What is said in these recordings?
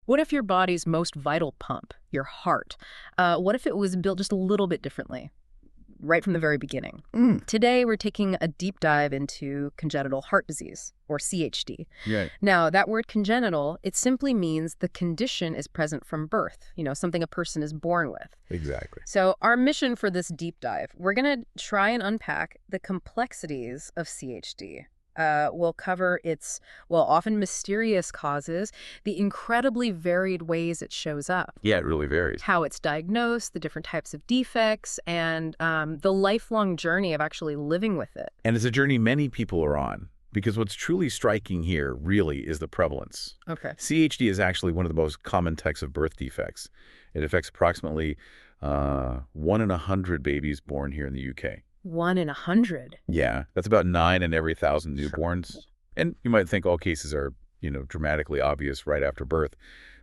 What if your body's most vital pump, your heart, what if it was built just a little bit differently, right from the very beginning? Mm, Today, we're taking a deep dive into congenital heart disease, or CHD. right. Now, that word congenital, it simply means the condition is present from birth, something a person is born with. Exactly. So our mission for this deep dive, we're going to try and unpack the complexities of CHD. We'll cover its, well, often mysterious causes, the incredibly varied ways it shows up, Yeah, it really varies. how it's diagnosed, the different types of defects, and the lifelong journey of actually living with it. And it's a journey many people are on, because what's truly striking here really is the prevalence. Okay. CHD is actually one of the most common types of birth defects. It affects approximately 1 in 100 babies born here in the UK. 1 in 100. Yeah, that's about 9 in every 1,000 newborns. And you might think all cases are, dramatically obvious right after birth,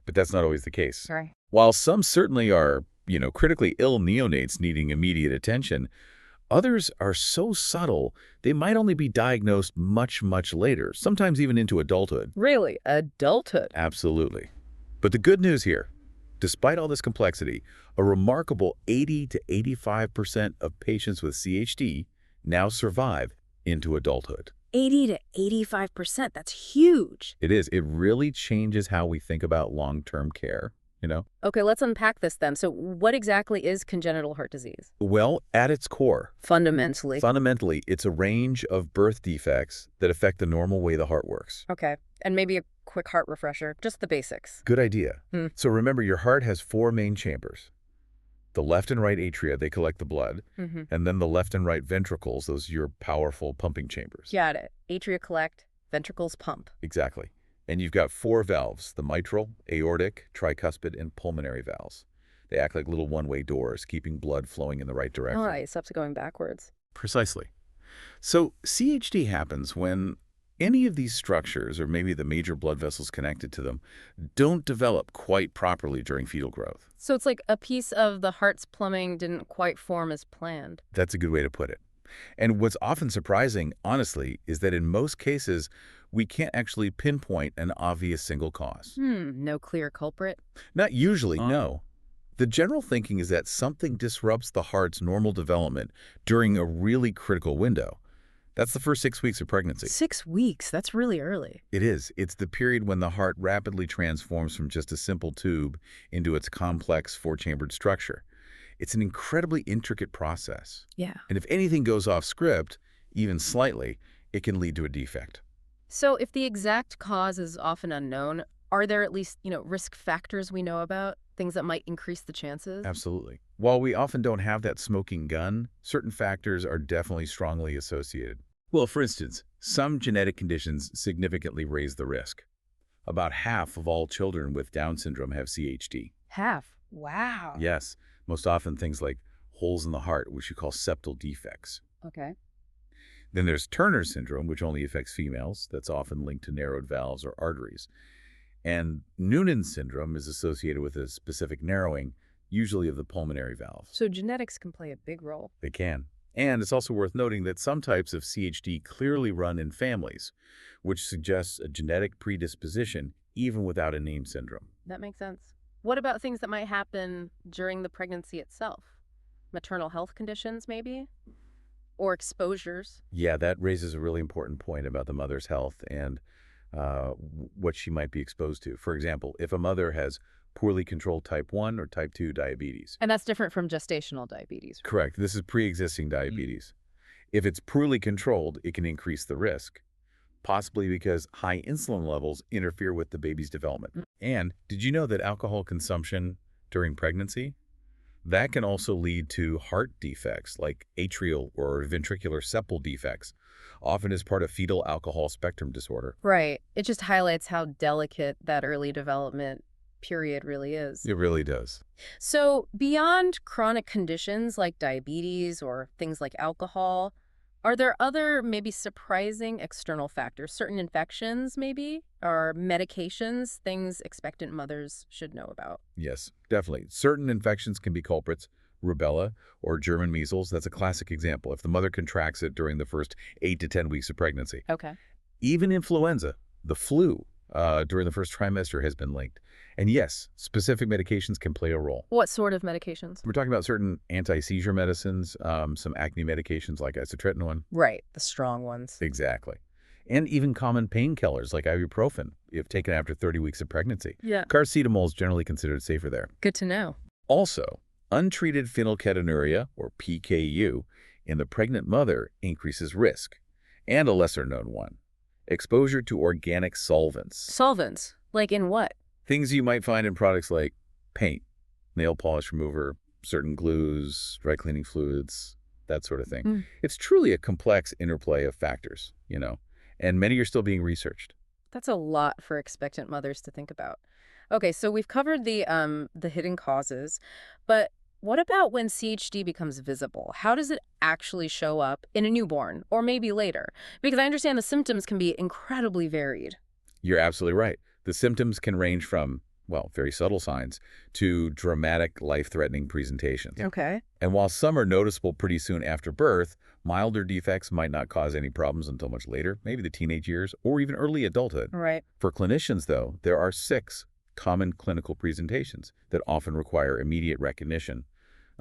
but that's not always the case. Sorry. While some certainly are, critically ill neonates needing immediate attention, others are so subtle they might only be diagnosed much, much later, sometimes even into adulthood. Really? Adulthood? Absolutely. But the good news here, despite all this complexity, a remarkable 80 to 85% of patients with CHD now survive into adulthood. 80 to 85%. That's huge. It is. It really changes how we think about long-term care. Okay, let's unpack this then. So what exactly is congenital heart disease? Well, at its core, Fundamentally. it's a range of birth defects that affect the normal way the heart works. Okay, and maybe a quick heart refresher, just the basics. Good idea. Hmm. So remember, your heart has 4 main chambers. The left and right atria, they collect the blood, Mm-hmm. and then the left and right ventricles, those are your powerful pumping chambers. Got it. Atria collect, ventricles pump. Exactly. And you've got 4 valves, the mitral, aortic, tricuspid, and pulmonary valves. They act like little one-way doors, keeping blood flowing in the right direction. Oh, it stops going backwards. Precisely. So CHD happens when any of these structures, or maybe the major blood vessels connected to them, don't develop quite properly during fetal growth. So it's like a piece of the heart's plumbing didn't quite form as planned. That's a good way to put it. And what's often surprising, honestly, is that in most cases, we can't actually pinpoint an obvious single cause. No clear culprit? Not usually, no. The general thinking is that something disrupts the heart's normal development during a really critical window. That's the first 6 weeks of pregnancy. 6 weeks, that's really early. It is. It's the period when the heart rapidly transforms from just a simple tube into its complex 4-chambered structure. It's an incredibly intricate process. Yeah. And if anything goes off script, even slightly, it can lead to a defect. So if the exact cause is often unknown, are there at least, risk factors we know about? Things that might increase the chances? Absolutely. While we often don't have that smoking gun, certain factors are definitely strongly associated. Well, for instance, some genetic conditions significantly raise the risk. About half of all children with Down syndrome have CHD. Half. Wow. Yes, most often things like holes in the heart, which you call septal defects. Okay. Then there's Turner syndrome, which only affects females. That's often linked to narrowed valves or arteries. And Noonan syndrome is associated with a specific narrowing, usually of the pulmonary valve. So genetics can play a big role. They can. And it's also worth noting that some types of CHD clearly run in families, which suggests a genetic predisposition even without a named syndrome. That makes sense. What about things that might happen during the pregnancy itself? Maternal health conditions, maybe? Or exposures? Yeah, that raises a really important point about the mother's health and what she might be exposed to. For example, if a mother has poorly controlled type 1 or type 2 diabetes. And that's different from gestational diabetes. Correct. This is pre-existing diabetes. If it's poorly controlled, it can increase the risk, possibly because high insulin levels interfere with the baby's development. And did you know that alcohol consumption during pregnancy, that can also lead to heart defects like atrial or ventricular septal defects, often as part of fetal alcohol spectrum disorder. Right. It just highlights how delicate that early development period really is. It really does. So beyond chronic conditions like diabetes or things like alcohol, are there other maybe surprising external factors, certain infections maybe, or medications, things expectant mothers should know about? Yes, definitely. Certain infections can be culprits. Rubella or German measles, that's a classic example if the mother contracts it during the first 8 to 10 weeks of pregnancy. Okay. Even influenza, the flu, during the first trimester has been linked. And yes, specific medications can play a role. What sort of medications? We're talking about certain anti-seizure medicines, some acne medications like isotretinoin. Right, the strong ones. Exactly. And even common painkillers like ibuprofen, if taken after 30 weeks of pregnancy. Yeah. Paracetamol is generally considered safer there. Good to know. Also, untreated phenylketonuria, or PKU, in the pregnant mother increases risk. And a lesser-known one, exposure to organic solvents. Solvents? Like in what? Things you might find in products like paint, nail polish remover, certain glues, dry cleaning fluids, that sort of thing. It's truly a complex interplay of factors, and many are still being researched. That's a lot for expectant mothers to think about. Okay, so we've covered the hidden causes, but what about when CHD becomes visible? How does it actually show up in a newborn, or maybe later? Because I understand the symptoms can be incredibly varied. You're absolutely right. The symptoms can range from, well, very subtle signs to dramatic, life-threatening presentations. Okay. And while some are noticeable pretty soon after birth, milder defects might not cause any problems until much later, maybe the teenage years or even early adulthood. Right. For clinicians, though, there are 6 common clinical presentations that often require immediate recognition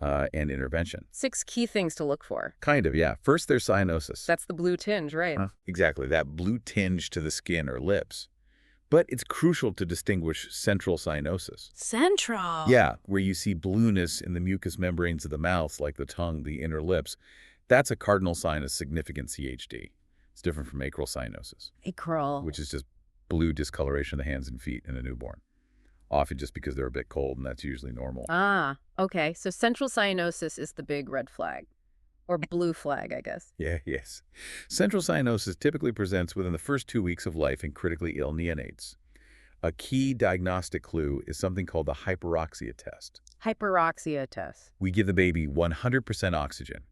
and intervention. 6 key things to look for. Kind of, yeah. First, there's cyanosis. That's the blue tinge, right? Exactly, that blue tinge to the skin or lips. But it's crucial to distinguish central cyanosis. Central. Yeah, where you see blueness in the mucous membranes of the mouth, like the tongue, the inner lips. That's a cardinal sign of significant CHD. It's different from acral cyanosis, Acral. which is just blue discoloration of the hands and feet in a newborn. Often just because they're a bit cold, and that's usually normal. Ah, okay. So central cyanosis is the big red flag. Or blue flag, I guess. Yeah, yes. Central cyanosis typically presents within the first 2 weeks of life in critically ill neonates. A key diagnostic clue is something called the hyperoxia test. Hyperoxia test. We give the baby 100% oxygen.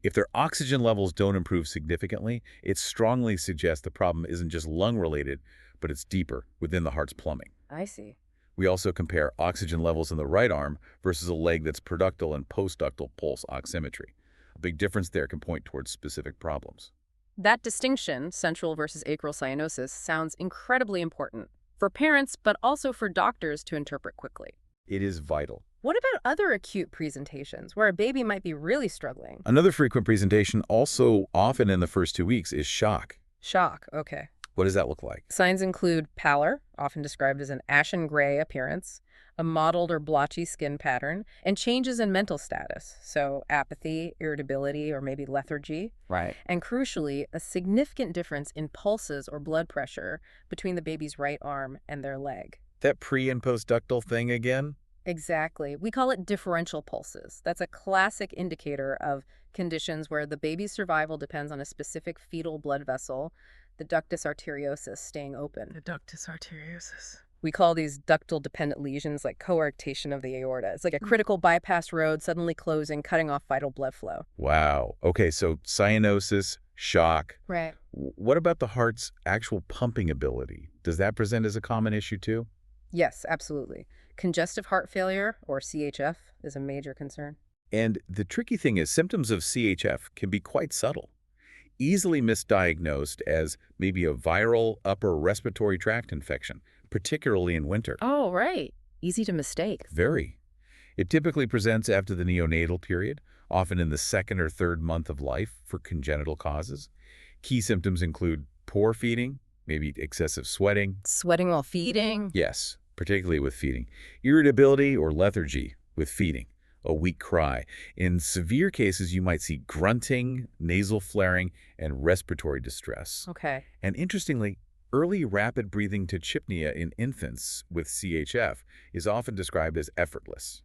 If their oxygen levels don't improve significantly, it strongly suggests the problem isn't just lung-related, but it's deeper within the heart's plumbing. I see. We also compare oxygen levels in the right arm versus a leg that's productal and postductal pulse oximetry. A big difference there can point towards specific problems. That distinction, central versus acral cyanosis, sounds incredibly important for parents, but also for doctors to interpret quickly. It is vital. What about other acute presentations where a baby might be really struggling? Another frequent presentation, also often in the first 2 weeks, is shock. Shock, okay. What does that look like? Signs include pallor, often described as an ashen gray appearance, a mottled or blotchy skin pattern, and changes in mental status, so apathy, irritability, or maybe lethargy. Right. And crucially, a significant difference in pulses or blood pressure between the baby's right arm and their leg. That pre- and postductal thing again? Exactly. We call it differential pulses. That's a classic indicator of conditions where the baby's survival depends on a specific fetal blood vessel, the ductus arteriosus, staying open. The ductus arteriosus. We call these ductal-dependent lesions like coarctation of the aorta. It's like a critical bypass road suddenly closing, cutting off vital blood flow. Wow. Okay, so cyanosis, shock. Right. What about the heart's actual pumping ability? Does that present as a common issue too? Yes, absolutely. Congestive heart failure, or CHF, is a major concern. And the tricky thing is symptoms of CHF can be quite subtle, easily misdiagnosed as maybe a viral upper respiratory tract infection, particularly in winter. Oh, right. Easy to mistake. Very. It typically presents after the neonatal period, often in the 2nd or 3rd month of life for congenital causes. Key symptoms include poor feeding, maybe excessive sweating. Sweating while feeding? Yes, particularly with feeding. Irritability or lethargy with feeding. A weak cry. In severe cases, you might see grunting, nasal flaring, and respiratory distress. Okay. And interestingly, early rapid breathing tachypnea in infants with CHF is often described as effortless.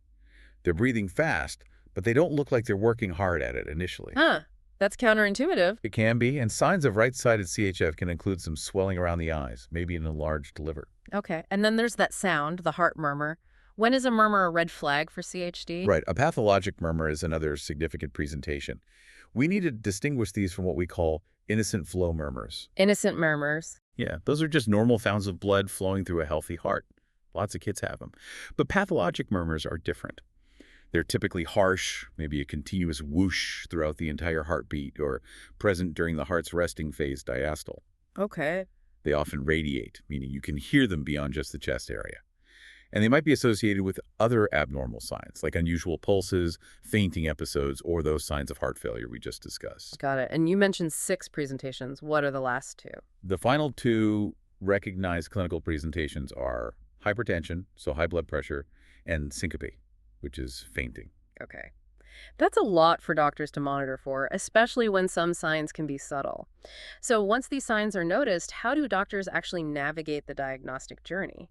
They're breathing fast, but they don't look like they're working hard at it initially. Huh. That's counterintuitive. It can be, and signs of right-sided CHF can include some swelling around the eyes, maybe an enlarged liver. Okay. And then there's that sound, the heart murmur. When is a murmur a red flag for CHD? Right. A pathologic murmur is another significant presentation. We need to distinguish these from what we call innocent flow murmurs. Innocent murmurs. Yeah, those are just normal sounds of blood flowing through a healthy heart. Lots of kids have them. But pathologic murmurs are different. They're typically harsh, maybe a continuous whoosh throughout the entire heartbeat, or present during the heart's resting phase diastole. Okay. They often radiate, meaning you can hear them beyond just the chest area. And they might be associated with other abnormal signs, like unusual pulses, fainting episodes, or those signs of heart failure we just discussed. Got it. And you mentioned 6 presentations. What are the last 2? The final 2 recognized clinical presentations are hypertension, so high blood pressure, and syncope, which is fainting. Okay. That's a lot for doctors to monitor for, especially when some signs can be subtle. So once these signs are noticed, how do doctors actually navigate the diagnostic journey?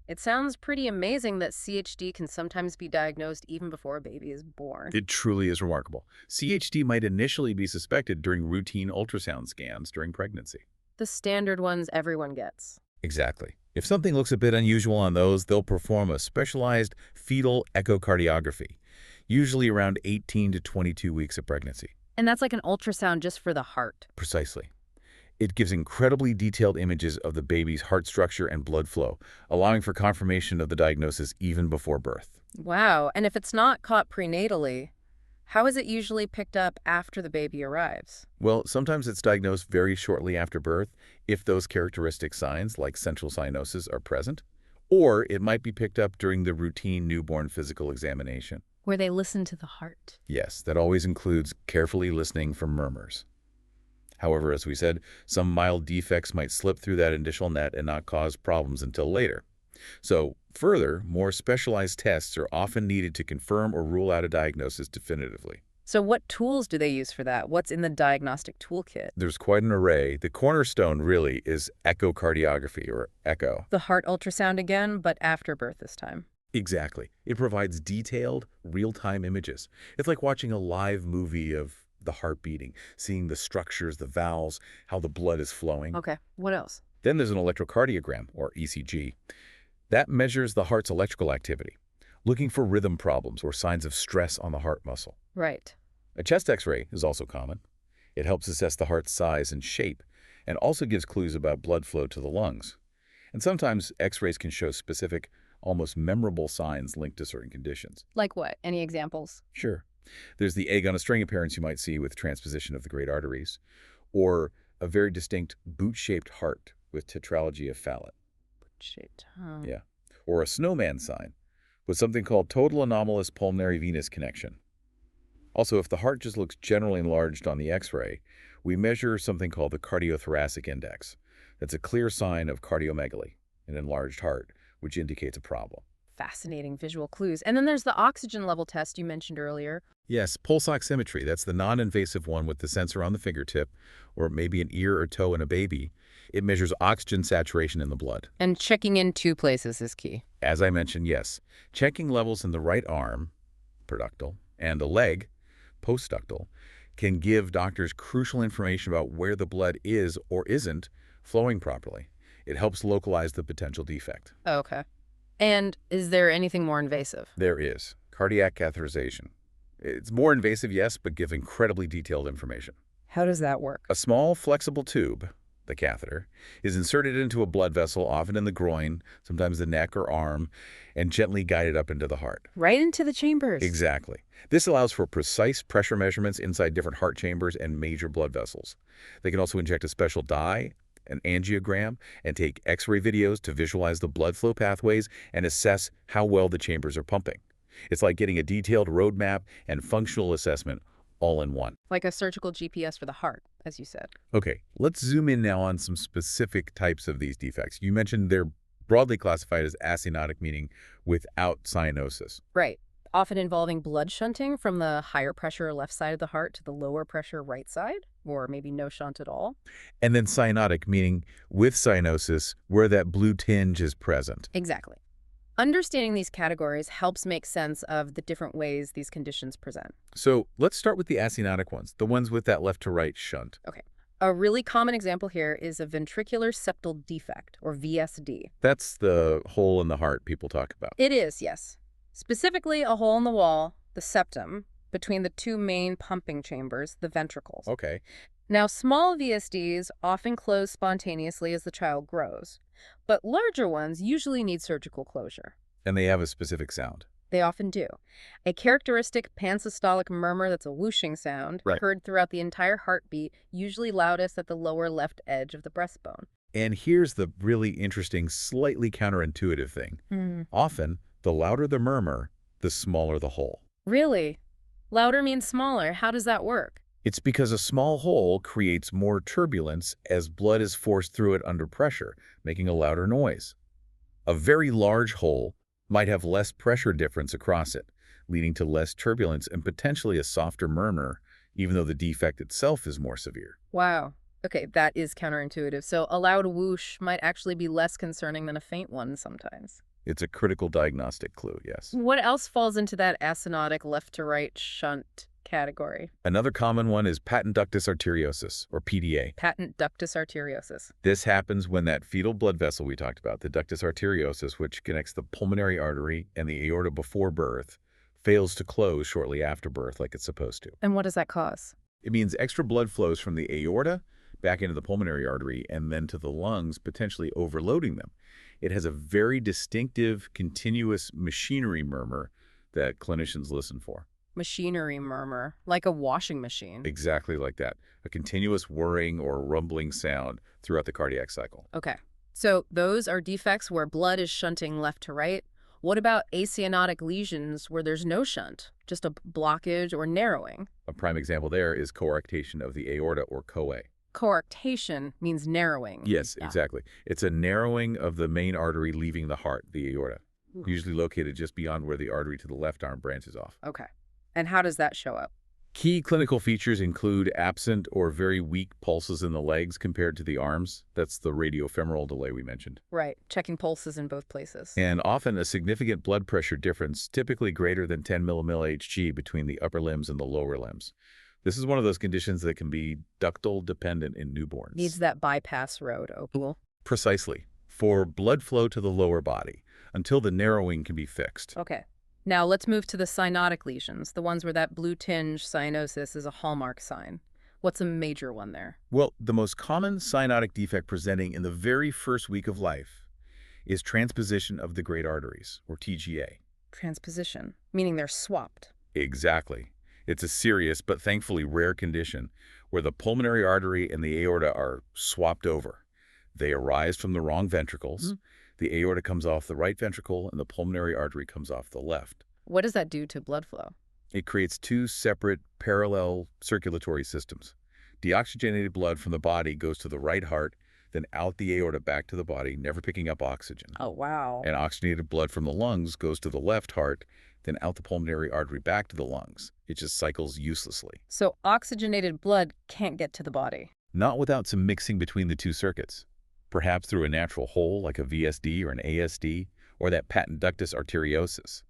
It sounds pretty amazing that CHD can sometimes be diagnosed even before a baby is born. It truly is remarkable. CHD might initially be suspected during routine ultrasound scans during pregnancy. The standard ones everyone gets. Exactly. If something looks a bit unusual on those, they'll perform a specialized fetal echocardiography, usually around 18 to 22 weeks of pregnancy. And that's like an ultrasound just for the heart. Precisely. It gives incredibly detailed images of the baby's heart structure and blood flow, allowing for confirmation of the diagnosis even before birth. Wow. And if it's not caught prenatally, how is it usually picked up after the baby arrives? Well, sometimes it's diagnosed very shortly after birth if those characteristic signs, like central cyanosis, are present, or it might be picked up during the routine newborn physical examination. Where they listen to the heart. Yes, that always includes carefully listening for murmurs. However, as we said, some mild defects might slip through that initial net and not cause problems until later. So, further, more specialized tests are often needed to confirm or rule out a diagnosis definitively. So what tools do they use for that? What's in the diagnostic toolkit? There's quite an array. The cornerstone really is echocardiography, or echo. The heart ultrasound again, but after birth this time. Exactly. It provides detailed, real-time images. It's like watching a live movie of the heart beating, seeing the structures, the valves, how the blood is flowing. Okay, what else? Then there's an electrocardiogram, or ECG. That measures the heart's electrical activity, looking for rhythm problems or signs of stress on the heart muscle. Right. A chest X-ray is also common. It helps assess the heart's size and shape, and also gives clues about blood flow to the lungs. And sometimes X-rays can show specific, almost memorable signs linked to certain conditions. Like what? Any examples? Sure. There's the egg on a string appearance you might see with transposition of the great arteries, or a very distinct boot-shaped heart with tetralogy of Fallot. Shaped. Huh. Yeah. Or a snowman sign with something called total anomalous pulmonary venous connection. Also, if the heart just looks generally enlarged on the X-ray, we measure something called the cardiothoracic index. That's a clear sign of cardiomegaly, an enlarged heart, which indicates a problem. Fascinating visual clues. And then there's the oxygen level test you mentioned earlier. Yes, pulse oximetry. That's the non-invasive one with the sensor on the fingertip, or maybe an ear or toe in a baby. It measures oxygen saturation in the blood. And checking in 2 places is key. As I mentioned, yes, checking levels in the right arm, preductal, and the leg, postductal, can give doctors crucial information about where the blood is or isn't flowing properly. It helps localize the potential defect. Okay. And is there anything more invasive? There is cardiac catheterization. It's more invasive, yes, but gives incredibly detailed information. How does that work? A small, flexible tube, the catheter, is inserted into a blood vessel, often in the groin, sometimes the neck or arm, and gently guided up into the heart. Right into the chambers. Exactly. This allows for precise pressure measurements inside different heart chambers and major blood vessels. They can also inject a special dye, an angiogram, and take X-ray videos to visualize the blood flow pathways and assess how well the chambers are pumping. It's like getting a detailed roadmap and functional assessment all in one. Like a surgical GPS for the heart, as you said. Okay, let's zoom in now on some specific types of these defects. You mentioned they're broadly classified as acyanotic, meaning without cyanosis. Right. Often involving blood shunting from the higher pressure left side of the heart to the lower pressure right side, or maybe no shunt at all. And then cyanotic, meaning with cyanosis, where that blue tinge is present. Exactly. Understanding these categories helps make sense of the different ways these conditions present. So let's start with the acyanotic ones, the ones with that left to right shunt. Okay. A really common example here is a ventricular septal defect, or VSD. That's the hole in the heart people talk about. It is, yes. Specifically, a hole in the wall, the septum, between the 2 main pumping chambers, the ventricles. Okay. Now, small VSDs often close spontaneously as the child grows, but larger ones usually need surgical closure. And they have a specific sound. They often do. A characteristic pansystolic murmur that's a whooshing sound, Right. heard throughout the entire heartbeat, usually loudest at the lower left edge of the breastbone. And here's the really interesting, slightly counterintuitive thing. Often, the louder the murmur, the smaller the hole. Really? Louder means smaller. How does that work? It's because a small hole creates more turbulence as blood is forced through it under pressure, making a louder noise. A very large hole might have less pressure difference across it, leading to less turbulence and potentially a softer murmur, even though the defect itself is more severe. Wow. Okay, that is counterintuitive. So a loud whoosh might actually be less concerning than a faint one sometimes. It's a critical diagnostic clue, yes. What else falls into that acyanotic left-to-right shunt category? Another common one is patent ductus arteriosus, or PDA. Patent ductus arteriosus. This happens when that fetal blood vessel we talked about, the ductus arteriosus, which connects the pulmonary artery and the aorta before birth, fails to close shortly after birth like it's supposed to. And what does that cause? It means extra blood flows from the aorta back into the pulmonary artery and then to the lungs, potentially overloading them. It has a very distinctive, continuous machinery murmur that clinicians listen for. Machinery murmur, like a washing machine. Exactly like that. A continuous whirring or rumbling sound throughout the cardiac cycle. Okay, so those are defects where blood is shunting left to right. What about acyanotic lesions where there's no shunt, just a blockage or narrowing? A prime example there is coarctation of the aorta, or CoA. Coarctation means narrowing. Yes, Yeah. exactly. It's a narrowing of the main artery leaving the heart, the aorta, usually located just beyond where the artery to the left arm branches off. Okay. And how does that show up? Key clinical features include absent or very weak pulses in the legs compared to the arms. That's the radiofemoral delay we mentioned. Right, checking pulses in both places. And often a significant blood pressure difference, typically greater than 10 millimil Hg between the upper limbs and the lower limbs. This is one of those conditions that can be ductal dependent in newborns. Needs that bypass road open. Precisely, for blood flow to the lower body, until the narrowing can be fixed. Okay. Now let's move to the cyanotic lesions, the ones where that blue tinge cyanosis is a hallmark sign. What's a major one there? Well, the most common cyanotic defect presenting in the very first week of life is transposition of the great arteries, or TGA. Transposition, meaning they're swapped. Exactly. It's a serious but thankfully rare condition where the pulmonary artery and the aorta are swapped over. They arise from the wrong ventricles. The aorta comes off the right ventricle and the pulmonary artery comes off the left. What does that do to blood flow? It creates two separate parallel circulatory systems. Deoxygenated blood from the body goes to the right heart, then out the aorta back to the body, never picking up oxygen. Oh, wow. And oxygenated blood from the lungs goes to the left heart, then out the pulmonary artery back to the lungs. It just cycles uselessly. So oxygenated blood can't get to the body. Not without some mixing between the two circuits. Perhaps through a natural hole like a VSD or an ASD, or that patent ductus arteriosus.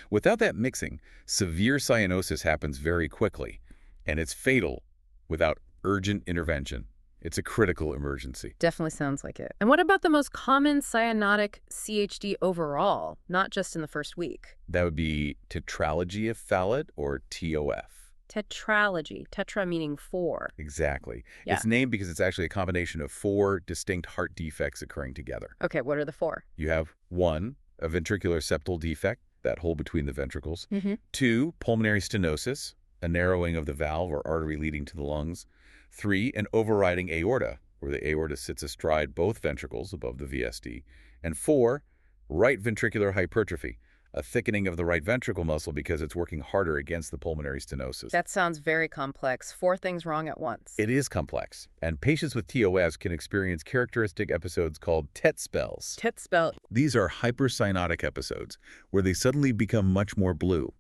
Without that mixing, severe cyanosis happens very quickly, and it's fatal without urgent intervention. It's a critical emergency. Definitely sounds like it. And what about the most common cyanotic CHD overall, not just in the first week? That would be tetralogy of Fallot, or TOF. Tetralogy. Tetra meaning four. Exactly. Yeah. It's named because it's actually a combination of 4 distinct heart defects occurring together. Okay, what are the four? You have 1, a ventricular septal defect, that hole between the ventricles. Mm-hmm. 2, pulmonary stenosis, a narrowing of the valve or artery leading to the lungs. 3, an overriding aorta, where the aorta sits astride both ventricles above the VSD. And 4, right ventricular hypertrophy, a thickening of the right ventricle muscle because it's working harder against the pulmonary stenosis. That sounds very complex. 4 things wrong at once. It is complex, and patients with TOS can experience characteristic episodes called TET spells. TET spell. These are hypercyanotic episodes where they suddenly become much more blue,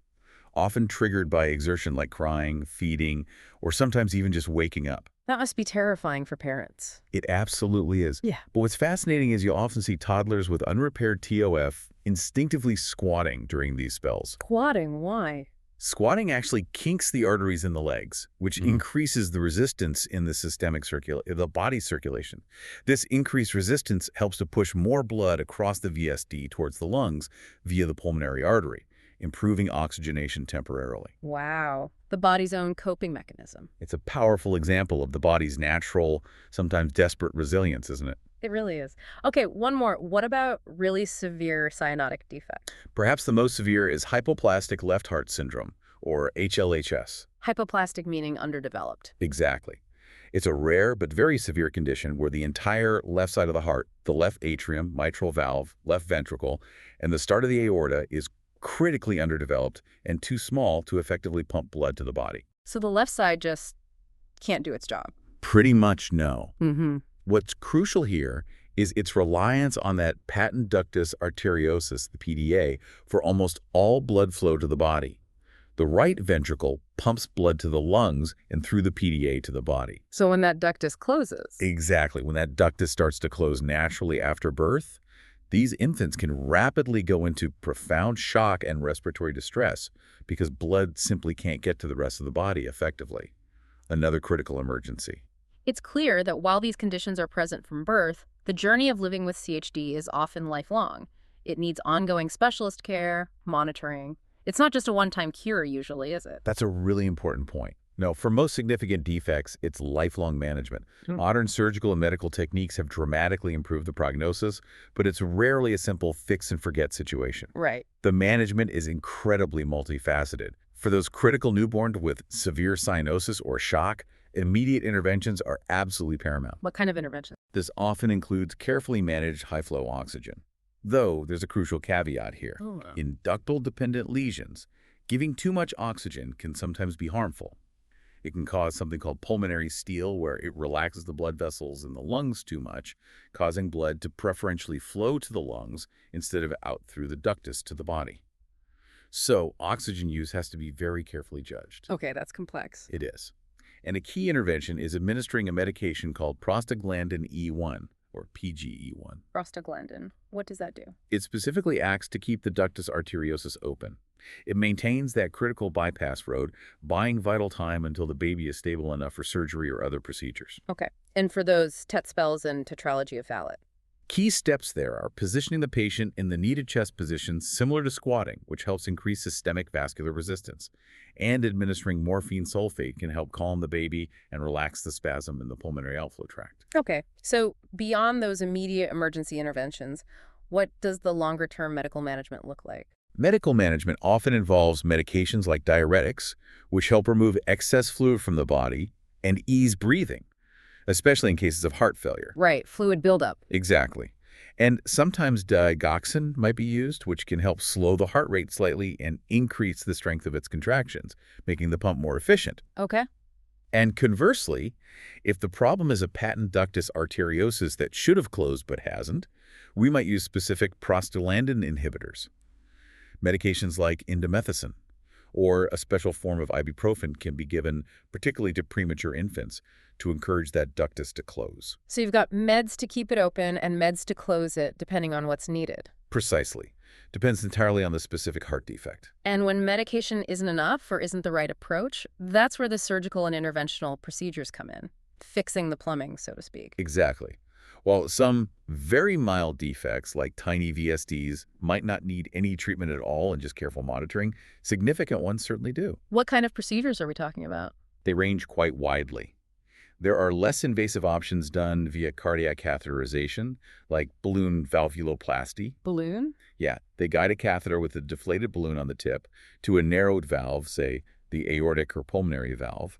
often triggered by exertion like crying, feeding, or sometimes even just waking up. That must be terrifying for parents. It absolutely is. Yeah. But what's fascinating is you'll often see toddlers with unrepaired TOF instinctively squatting during these spells. Squatting, why? Squatting actually kinks the arteries in the legs, which increases the resistance in the body circulation. This increased resistance helps to push more blood across the VSD towards the lungs via the pulmonary artery, improving oxygenation temporarily. Wow. The body's own coping mechanism. It's a powerful example of the body's natural, sometimes desperate resilience, isn't it? It really is. Okay, one more. What about really severe cyanotic defect? Perhaps the most severe is hypoplastic left heart syndrome, or HLHS. Hypoplastic meaning underdeveloped. Exactly. It's a rare but very severe condition where the entire left side of the heart, the left atrium, mitral valve, left ventricle, and the start of the aorta is critically underdeveloped and too small to effectively pump blood to the body. So the left side just can't do its job. Pretty much no. Mm-hmm. What's crucial here is its reliance on that patent ductus arteriosus, the PDA, for almost all blood flow to the body. The right ventricle pumps blood to the lungs and through the PDA to the body. So when that ductus closes. Exactly. When that ductus starts to close naturally after birth, these infants can rapidly go into profound shock and respiratory distress because blood simply can't get to the rest of the body effectively. Another critical emergency. It's clear that while these conditions are present from birth, the journey of living with CHD is often lifelong. It needs ongoing specialist care, monitoring. It's not just a one-time cure usually, is it? That's a really important point. No, for most significant defects, it's lifelong management. Modern surgical and medical techniques have dramatically improved the prognosis, but it's rarely a simple fix-and-forget situation. Right. The management is incredibly multifaceted. For those critical newborns with severe cyanosis or shock, immediate interventions are absolutely paramount. What kind of intervention? This often includes carefully managed high-flow oxygen. Though, there's a crucial caveat here. In ductal-dependent lesions, giving too much oxygen can sometimes be harmful. It can cause something called pulmonary steal, where it relaxes the blood vessels in the lungs too much, causing blood to preferentially flow to the lungs instead of out through the ductus to the body. So, oxygen use has to be very carefully judged. Okay, that's complex. It is. And a key intervention is administering a medication called prostaglandin E1, or PGE1. Prostaglandin. What does that do? It specifically acts to keep the ductus arteriosus open. It maintains that critical bypass road, buying vital time until the baby is stable enough for surgery or other procedures. Okay. And for those TET spells and tetralogy of Fallot? Key steps there are positioning the patient in the needed chest position similar to squatting, which helps increase systemic vascular resistance, and administering morphine sulfate can help calm the baby and relax the spasm in the pulmonary outflow tract. Okay. So beyond those immediate emergency interventions, what does the longer-term medical management look like? Medical management often involves medications like diuretics, which help remove excess fluid from the body and ease breathing, especially in cases of heart failure. Right, fluid buildup. Exactly. And sometimes digoxin might be used, which can help slow the heart rate slightly and increase the strength of its contractions, making the pump more efficient. Okay. And conversely, if the problem is a patent ductus arteriosus that should have closed but hasn't, we might use specific prostaglandin inhibitors. Medications like indomethacin or a special form of ibuprofen can be given, particularly to premature infants, to encourage that ductus to close. So you've got meds to keep it open and meds to close it, depending on what's needed. Precisely. Depends entirely on the specific heart defect. And when medication isn't enough or isn't the right approach, that's where the surgical and interventional procedures come in, fixing the plumbing, so to speak. Exactly. While some very mild defects, like tiny VSDs, might not need any treatment at all and just careful monitoring, significant ones certainly do. What kind of procedures are we talking about? They range quite widely. There are less invasive options done via cardiac catheterization, like balloon valvuloplasty. Balloon? Yeah, they guide a catheter with a deflated balloon on the tip to a narrowed valve, say the aortic or pulmonary valve.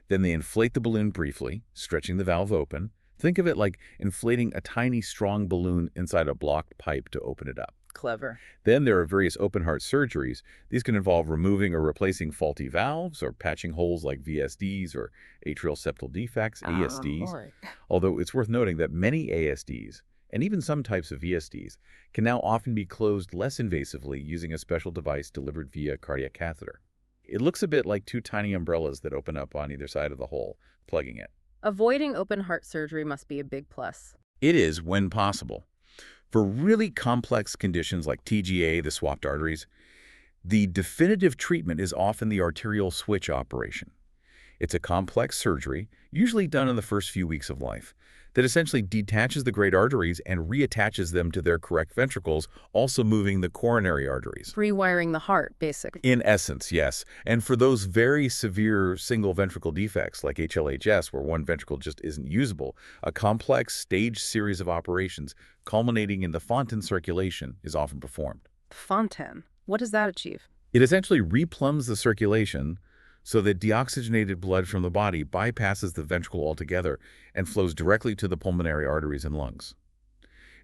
Then they inflate the balloon briefly, stretching the valve open. Think of it like inflating a tiny, strong balloon inside a blocked pipe to open it up. Clever. Then there are various open heart surgeries. These can involve removing or replacing faulty valves or patching holes like VSDs or atrial septal defects, ASDs. Boy. Although it's worth noting that many ASDs, and even some types of VSDs, can now often be closed less invasively using a special device delivered via cardiac catheter. It looks a bit like two tiny umbrellas that open up on either side of the hole, plugging it. Avoiding open heart surgery must be a big plus. It is when possible. For really complex conditions like TGA, the swapped arteries, the definitive treatment is often the arterial switch operation. It's a complex surgery, usually done in the first few weeks of life, that essentially detaches the great arteries and reattaches them to their correct ventricles, also moving the coronary arteries. Rewiring the heart, basically. In essence, yes. And for those very severe single ventricle defects like HLHS, where one ventricle just isn't usable, a complex staged series of operations culminating in the Fontan circulation is often performed. Fontan. What does that achieve? It essentially replumbs the circulation so that deoxygenated blood from the body bypasses the ventricle altogether and flows directly to the pulmonary arteries and lungs.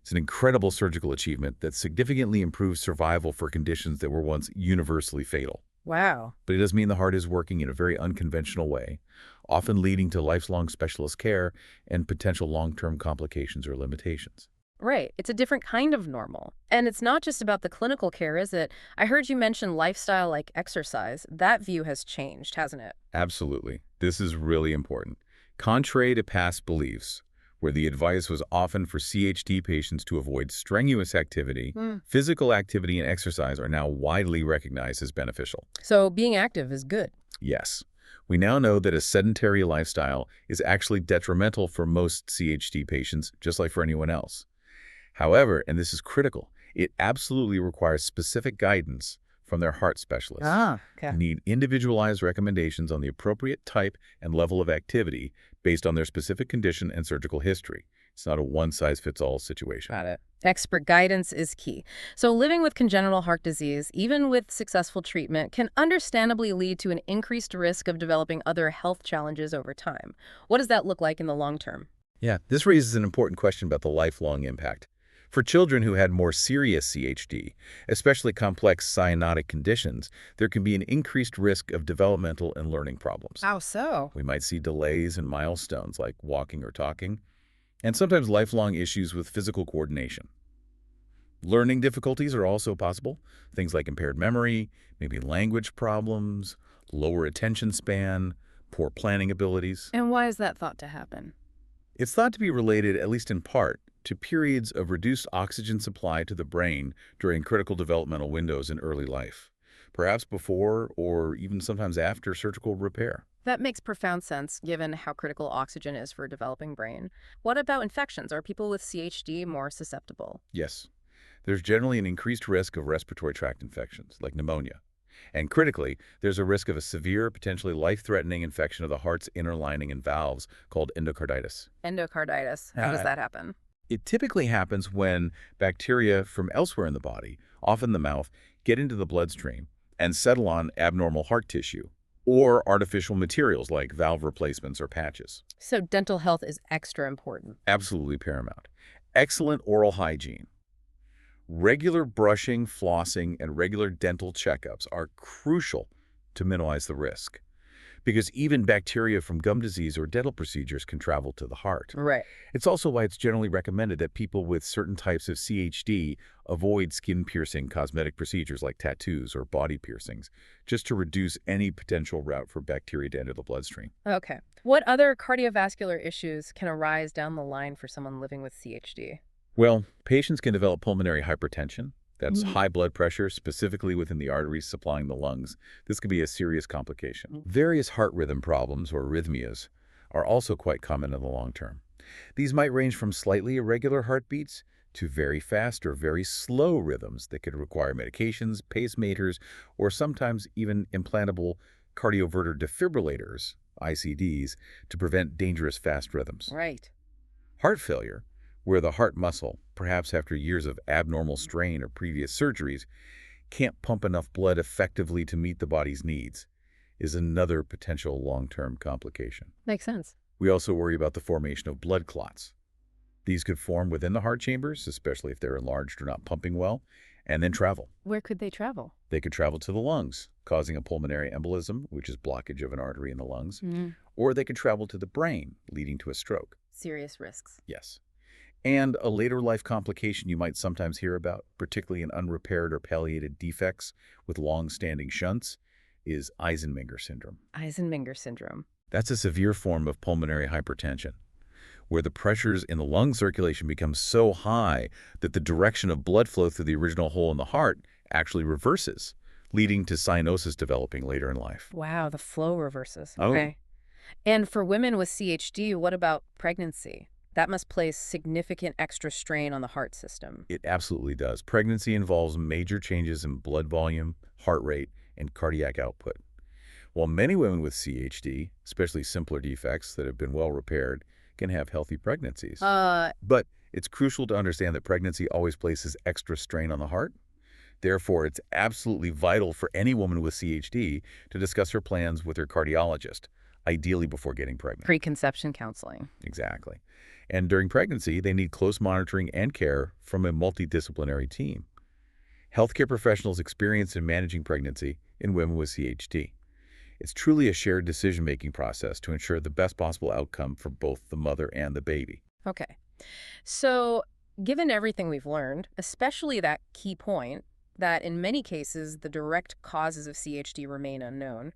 It's an incredible surgical achievement that significantly improves survival for conditions that were once universally fatal. Wow. But it does mean the heart is working in a very unconventional way, often leading to lifelong specialist care and potential long-term complications or limitations. Right. It's a different kind of normal. And it's not just about the clinical care, is it? I heard you mention lifestyle like exercise. That view has changed, hasn't it? Absolutely. This is really important. Contrary to past beliefs, where the advice was often for CHD patients to avoid strenuous activity, physical activity and exercise are now widely recognized as beneficial. So being active is good. Yes, we now know that a sedentary lifestyle is actually detrimental for most CHD patients, just like for anyone else. However, and this is critical, it absolutely requires specific guidance from their heart specialists. Okay. They need individualized recommendations on the appropriate type and level of activity based on their specific condition and surgical history. It's not a one-size-fits-all situation. Got it. Expert guidance is key. So living with congenital heart disease, even with successful treatment, can understandably lead to an increased risk of developing other health challenges over time. What does that look like in the long term? Yeah, this raises an important question about the lifelong impact. For children who had more serious CHD, especially complex cyanotic conditions, there can be an increased risk of developmental and learning problems. How so? We might see delays in milestones like walking or talking, and sometimes lifelong issues with physical coordination. Learning difficulties are also possible, things like impaired memory, maybe language problems, lower attention span, poor planning abilities. And why is that thought to happen? It's thought to be related, at least in part, to periods of reduced oxygen supply to the brain during critical developmental windows in early life, perhaps before or even sometimes after surgical repair. That makes profound sense, given how critical oxygen is for a developing brain. What about infections? Are people with CHD more susceptible? Yes, there's generally an increased risk of respiratory tract infections, like pneumonia. And critically, there's a risk of a severe, potentially life-threatening infection of the heart's inner lining and valves called endocarditis. Endocarditis. How does that happen? It typically happens when bacteria from elsewhere in the body, often the mouth, get into the bloodstream and settle on abnormal heart tissue or artificial materials like valve replacements or patches. So dental health is extra important. Absolutely paramount. Excellent oral hygiene. Regular brushing, flossing, and regular dental checkups are crucial to minimize the risk, because even bacteria from gum disease or dental procedures can travel to the heart. Right. It's also why it's generally recommended that people with certain types of CHD avoid skin-piercing cosmetic procedures like tattoos or body piercings, just to reduce any potential route for bacteria to enter the bloodstream. Okay. What other cardiovascular issues can arise down the line for someone living with CHD? Well, patients can develop pulmonary hypertension. That's high blood pressure, specifically within the arteries supplying the lungs. This could be a serious complication. Various heart rhythm problems, or arrhythmias, are also quite common in the long term. These might range from slightly irregular heartbeats to very fast or very slow rhythms that could require medications, pacemakers, or sometimes even implantable cardioverter defibrillators, ICDs, to prevent dangerous fast rhythms. Right. Heart failure, where the heart muscle, perhaps after years of abnormal strain or previous surgeries, can't pump enough blood effectively to meet the body's needs, is another potential long-term complication. Makes sense. We also worry about the formation of blood clots. These could form within the heart chambers, especially if they're enlarged or not pumping well, and then travel. Where could they travel? They could travel to the lungs, causing a pulmonary embolism, which is blockage of an artery in the lungs, or they could travel to the brain, leading to a stroke. Serious risks. Yes. And a later life complication you might sometimes hear about, particularly in unrepaired or palliated defects with long-standing shunts, is Eisenmenger syndrome. Eisenmenger syndrome. That's a severe form of pulmonary hypertension, where the pressures in the lung circulation become so high that the direction of blood flow through the original hole in the heart actually reverses, leading to cyanosis developing later in life. Wow, the flow reverses. Oh. Okay. And for women with CHD, what about pregnancy? That must place significant extra strain on the heart system. It absolutely does. Pregnancy involves major changes in blood volume, heart rate, and cardiac output. While many women with CHD, especially simpler defects that have been well repaired, can have healthy pregnancies. But it's crucial to understand that pregnancy always places extra strain on the heart. Therefore, it's absolutely vital for any woman with CHD to discuss her plans with her cardiologist, ideally before getting pregnant. Preconception counseling. Exactly. And during pregnancy, they need close monitoring and care from a multidisciplinary team. Healthcare professionals experienced in managing pregnancy in women with CHD. It's truly a shared decision-making process to ensure the best possible outcome for both the mother and the baby. Okay. So, given everything we've learned, especially that key point that in many cases the direct causes of CHD remain unknown,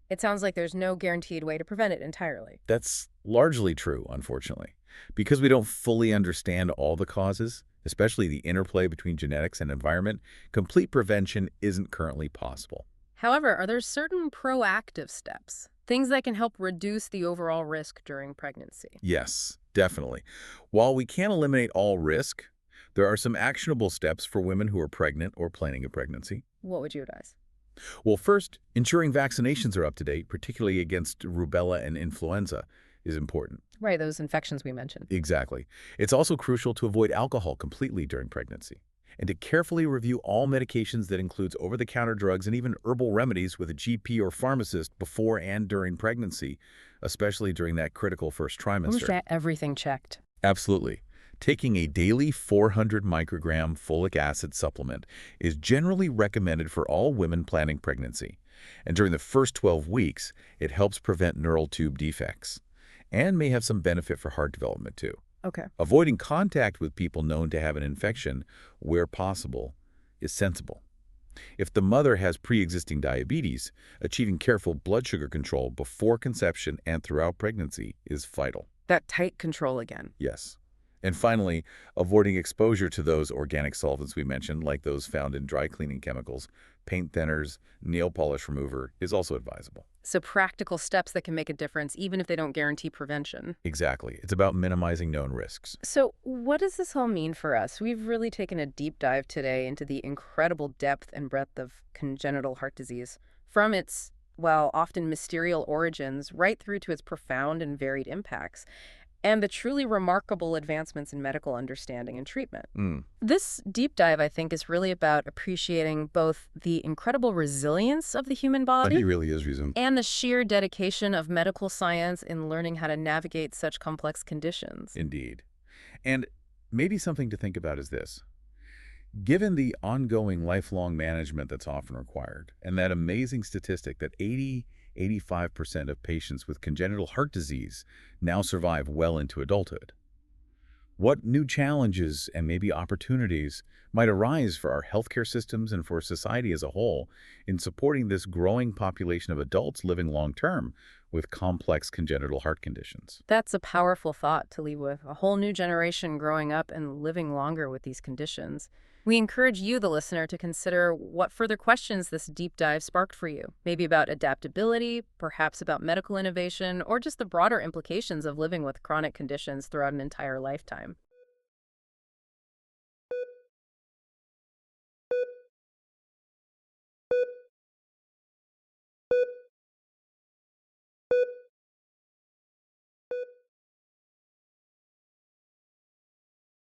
it sounds like there's no guaranteed way to prevent it entirely. That's largely true, unfortunately. Because we don't fully understand all the causes, especially the interplay between genetics and environment, complete prevention isn't currently possible. However, are there certain proactive steps, things that can help reduce the overall risk during pregnancy? Yes, definitely. While we can't eliminate all risk, there are some actionable steps for women who are pregnant or planning a pregnancy. What would you advise? Well, first, ensuring vaccinations are up to date, particularly against rubella and influenza, is important. Right, those infections we mentioned. Exactly. It's also crucial to avoid alcohol completely during pregnancy and to carefully review all medications that includes over-the-counter drugs and even herbal remedies with a GP or pharmacist before and during pregnancy, especially during that critical first trimester. Everything checked. Absolutely. Taking a daily 400 microgram folic acid supplement is generally recommended for all women planning pregnancy. And during the first 12 weeks, it helps prevent neural tube defects and may have some benefit for heart development too. Okay. Avoiding contact with people known to have an infection where possible is sensible. If the mother has pre-existing diabetes, achieving careful blood sugar control before conception and throughout pregnancy is vital. That tight control again. Yes. And finally, avoiding exposure to those organic solvents we mentioned, like those found in dry cleaning chemicals, paint thinners, nail polish remover, is also advisable. So practical steps that can make a difference even if they don't guarantee prevention. Exactly. It's about minimizing known risks. So what does this all mean for us? We've really taken a deep dive today into the incredible depth and breadth of congenital heart disease, from its, well, often mysterious origins right through to its profound and varied impacts, and the truly remarkable advancements in medical understanding and treatment. This deep dive, I think, is really about appreciating both the incredible resilience of the human But he body really is reason. and the sheer dedication of medical science in learning how to navigate such complex conditions. Indeed. And maybe something to think about is this. Given the ongoing lifelong management that's often required, and that amazing statistic that 85% of patients with congenital heart disease now survive well into adulthood, what new challenges and maybe opportunities might arise for our healthcare systems and for society as a whole in supporting this growing population of adults living long-term with complex congenital heart conditions? That's a powerful thought to leave with, a whole new generation growing up and living longer with these conditions. We encourage you, the listener, to consider what further questions this deep dive sparked for you. Maybe about adaptability, perhaps about medical innovation, or just the broader implications of living with chronic conditions throughout an entire lifetime.